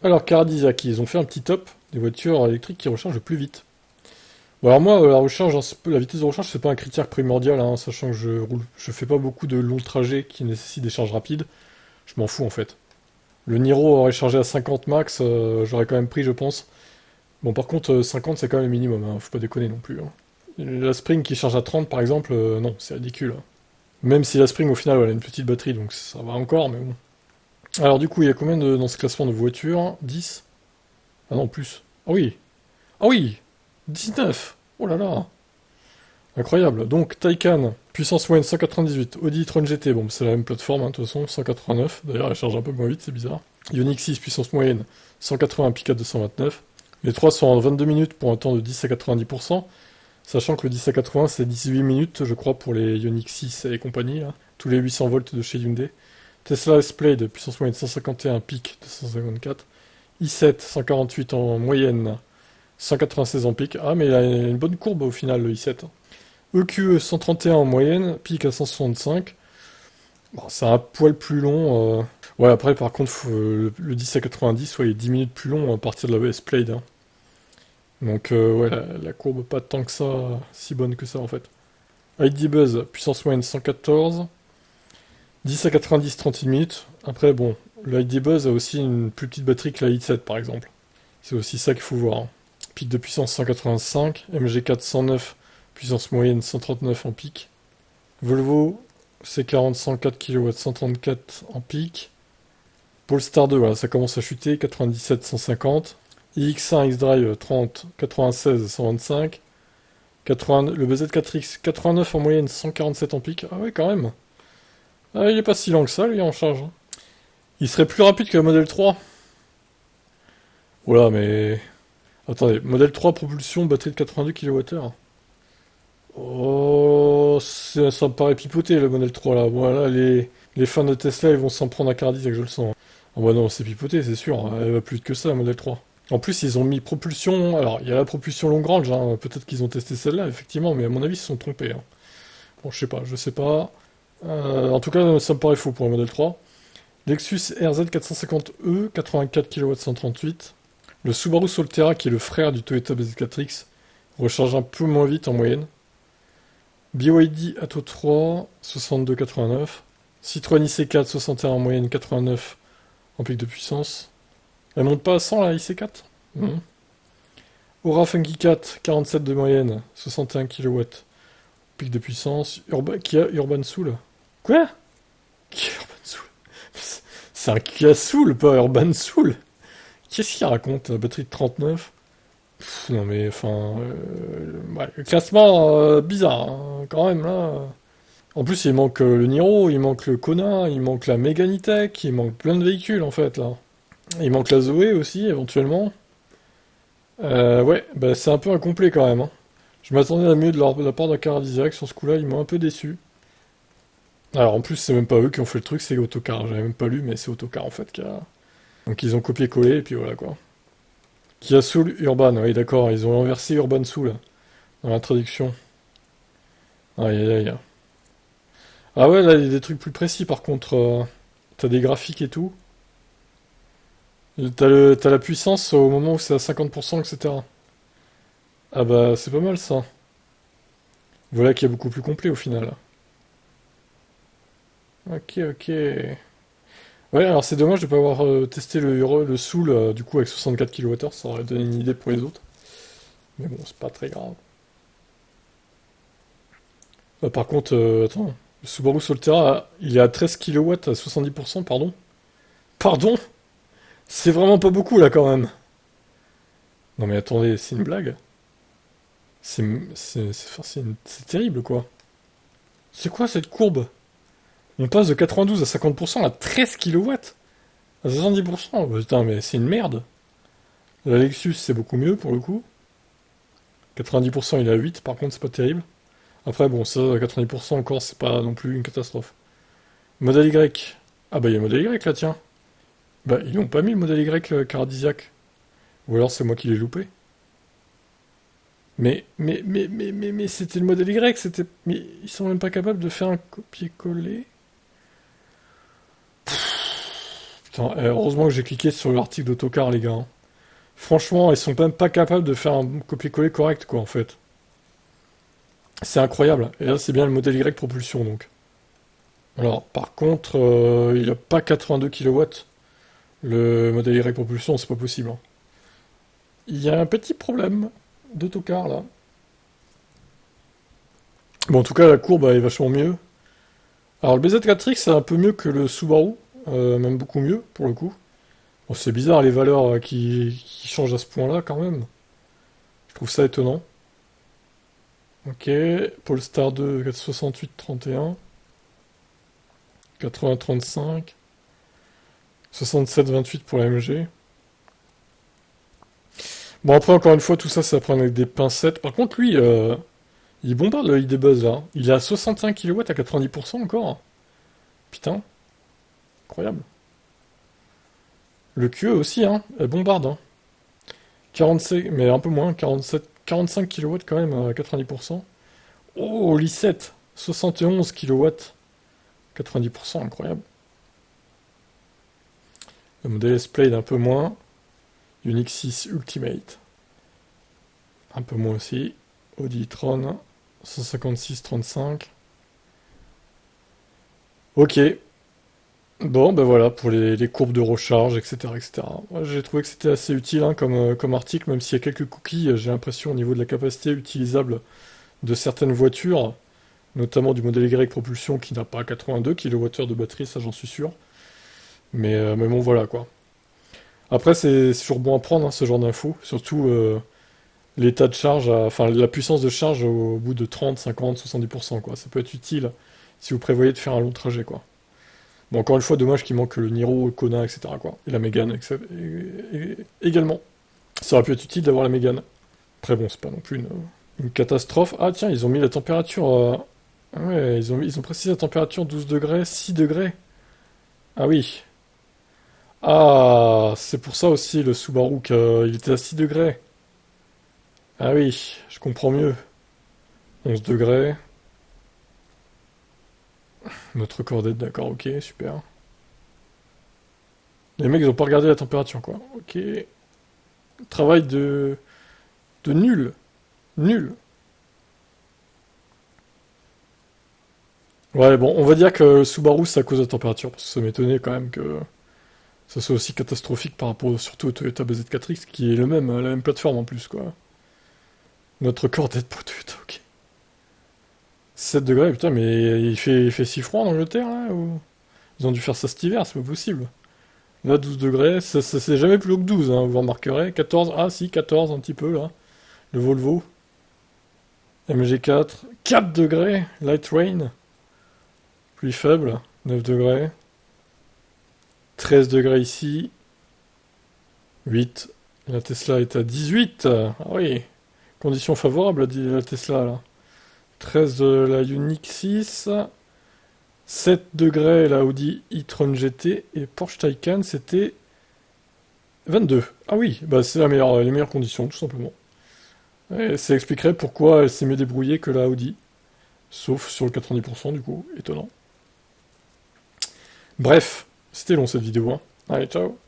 Alors, Caradisiac, ils ont fait un petit top des voitures électriques qui rechargent plus vite. Bon, alors moi, la recharge, la vitesse de recharge, c'est pas un critère primordial, hein, sachant que je fais pas beaucoup de longs trajets qui nécessitent des charges rapides. Je m'en fous en fait. Le Niro aurait chargé à 50 max, j'aurais quand même pris, je pense. Bon, par contre, 50 c'est quand même le minimum, hein, faut pas déconner non plus, hein. La Spring qui charge à 30 par exemple, non, c'est ridicule, hein. Même si la Spring au final elle a une petite batterie, donc ça va encore, mais bon. Alors du coup, il y a combien dans ce classement de voitures? 10. Ah non, plus. Ah oui. Ah oui, 19. Oh là là. Incroyable. Donc Taycan, puissance moyenne 198. Audi e-tron GT, bon c'est la même plateforme, hein, de toute façon, 189. D'ailleurs elle charge un peu moins vite, c'est bizarre. Ioniq 6, puissance moyenne 180, pick à 229. Les trois sont en 22 minutes pour un temps de 10 à 90%, sachant que le 10 à 80 c'est 18 minutes je crois pour les Ioniq 6 et compagnie, là. Tous les 800 volts de chez Hyundai. Tesla S-Plaid, puissance moyenne 151, pic 254. i7, 148 en moyenne, 196 en pic. Ah mais il a une bonne courbe au final le i7. EQE 131 en moyenne, pic à 165. Bon, c'est un poil plus long. Ouais, après, par contre, le 10 à 90, ouais, il est 10 minutes plus long à partir de la S-Plate, hein. Donc, ouais, la courbe pas tant que ça, si bonne que ça, en fait. ID Buzz, puissance moyenne 114. 10 à 90, 31 minutes. Après, bon, le ID Buzz a aussi une plus petite batterie que la i7, par exemple. C'est aussi ça qu'il faut voir, hein. Pic de puissance 185. MG4 109, puissance moyenne 139 en pic. Volvo C40 104 kW 134 en pic. Polestar 2, voilà, ça commence à chuter, 97 150. iX1 X-Drive 30 96 125. 80, le BZ4X 89 en moyenne 147 en pic. Ah ouais quand même. Ah, il est pas si lent que ça lui en charge, hein. Il serait plus rapide que le modèle 3. Voilà mais... Attendez, modèle 3 propulsion, batterie de 82 kWh. Oh, ça me paraît pipoter le modèle 3 là. Voilà, les fans de Tesla ils vont s'en prendre à Cardis, que je le sens. Oh bah non, c'est pipoté, c'est sûr. Elle va plus vite que ça, la modèle 3. En plus, ils ont mis propulsion. Alors, il y a la propulsion long range, hein. Peut-être qu'ils ont testé celle-là, effectivement, mais à mon avis, ils se sont trompés, hein. Bon, je sais pas. En tout cas, ça me paraît fou pour un modèle 3. Lexus RZ 450e, 84 kW 138. Le Subaru Solterra, qui est le frère du Toyota BZ4X, recharge un peu moins vite en moyenne. BYD Atto 3, 62,89. Citroën IC4, 61 en moyenne, 89 en pic de puissance. Elle monte pas à 100 la IC4. Mhm. Aura Funky 4, 47 de moyenne, 61 kW, pic de puissance. Kia Urban Soul. Quoi? Kia Urban Soul. C'est un Kia Soul, pas Urban Soul. Qu'est-ce qu'il raconte? Batterie de 39. Non mais enfin, ouais, le classement bizarre, hein, quand même là. En plus il manque le Niro, il manque le Kona, il manque la Mégane E-Tech, il manque plein de véhicules en fait là. Il manque la Zoé aussi éventuellement. Ouais, bah c'est un peu incomplet quand même, hein. Je m'attendais à mieux de la part de Caradisiac sur ce coup-là, ils m'ont un peu déçu. Alors en plus c'est même pas eux qui ont fait le truc, c'est Autocar. J'avais même pas lu mais c'est Autocar en fait qui a... Donc ils ont copié-collé et puis voilà quoi. Kia Soul Urban, oui d'accord, ils ont inversé Urban Soul dans la traduction. Aïe aïe aïe. Ah ouais, là, il y a des trucs plus précis par contre. T'as des graphiques et tout. T'as la puissance au moment où c'est à 50%, etc. Ah bah, c'est pas mal ça. Voilà qui est beaucoup plus complet au final. Ok, ok. Ouais, alors c'est dommage de pas avoir testé le Soul du coup avec 64 kWh, ça aurait donné une idée pour les autres. Mais bon, c'est pas très grave. Par contre, attends, le Subaru Solterra, il est à 13 kW à 70%, pardon. Pardon? C'est vraiment pas beaucoup là quand même. Non mais attendez, c'est une blague. C'est terrible quoi. C'est quoi cette courbe? On passe de 92 à 50% à 13 kW à 70%. Bah, putain mais c'est une merde. La Lexus c'est beaucoup mieux pour le coup. 90% il est à 8 par contre c'est pas terrible. Après bon ça 90% encore c'est pas non plus une catastrophe. Modèle Y. Ah bah il y a le modèle Y là tiens. Bah ils ont pas mis le modèle Y le Caradisiac. Ou alors c'est moi qui l'ai loupé. Mais c'était le modèle Y, c'était. Mais ils sont même pas capables de faire un copier-coller. Putain, heureusement que j'ai cliqué sur l'article d'Autocar, les gars, hein. Franchement, ils sont même pas capables de faire un copier-coller correct, quoi, en fait. C'est incroyable. Et là, c'est bien le modèle Y propulsion, donc. Alors, par contre, il a pas 82 kilowatts. Le modèle Y propulsion, c'est pas possible, hein. Il y a un petit problème d'autocar, là. Bon, en tout cas, la courbe elle est vachement mieux. Alors, le BZ4X, c'est un peu mieux que le Subaru. Même beaucoup mieux, pour le coup. Bon, c'est bizarre, les valeurs qui changent à ce point-là, quand même. Je trouve ça étonnant. Ok, Polestar 2, 68-31. 80-35. 67-28 pour la MG. Bon, après, encore une fois, tout ça, ça prend avec des pincettes. Par contre, lui, il bombarde le ID Buzz, là. Il est à 65 kilowatts à 90% encore. Putain, incroyable. Le QE aussi, hein, elle bombarde, hein. 45, mais un peu moins, 47, 45 kilowatts quand même à 90%. Oh, l'i7, 71 kilowatts, 90%, incroyable. Le modèle S-Plate un peu moins. Unix 6 Ultimate, un peu moins aussi. Audi e-tron, 156-35. Ok. Bon, ben voilà, pour les courbes de recharge, etc. etc. Moi, j'ai trouvé que c'était assez utile hein, comme article, même s'il y a quelques cookies, j'ai l'impression au niveau de la capacité utilisable de certaines voitures, notamment du modèle Y propulsion qui n'a pas 82 kWh de batterie, ça j'en suis sûr. Mais bon, voilà quoi. Après, c'est toujours bon à prendre hein, ce genre d'infos, surtout l'état de charge, enfin la puissance de charge au bout de 30, 50, 70%, quoi. Ça peut être utile si vous prévoyez de faire un long trajet, quoi. Bon, encore une fois, dommage qu'il manque le Niro, le Kona, etc., quoi. Et la Mégane, également. Ça aurait pu être utile d'avoir la Mégane. Après, bon, c'est pas non plus une catastrophe. Ah, tiens, ils ont mis la température... ah ouais, ils ont précisé la température 12 degrés, 6 degrés. Ah oui. Ah, c'est pour ça aussi, le Subaru, qu'il était à 6 degrés. Ah oui, je comprends mieux. 11 degrés. Notre cordette, d'accord, ok, super. Les mecs, ils ont pas regardé la température, quoi. Ok. Travail de nul. Nul. Ouais, bon, on va dire que le Subaru, c'est à cause de la température, parce que ça m'étonnait quand même que ça soit aussi catastrophique par rapport surtout au Toyota BZ4X, qui est la même plateforme en plus, quoi. Notre cordette pour Toyota, ok. 7 degrés, putain, mais il fait si froid en Angleterre, là, ou... Ils ont dû faire ça cet hiver, c'est pas possible. Là, 12 degrés, ça c'est jamais plus haut que 12, hein, vous remarquerez. 14, ah si, 14 un petit peu, là. Le Volvo. MG4, 4 degrés, light rain. Pluie faible, 9 degrés. 13 degrés ici. 8. La Tesla est à 18. Ah oui, conditions favorables, dit la Tesla, là. 13 de la Ioniq 6. 7 degrés la Audi e-tron GT. Et Porsche Taycan, c'était 22. Ah oui, bah c'est les meilleures conditions, tout simplement. Et ça expliquerait pourquoi elle s'est mieux débrouillée que la Audi. Sauf sur le 90% du coup, étonnant. Bref, c'était long cette vidéo, hein. Allez, ciao.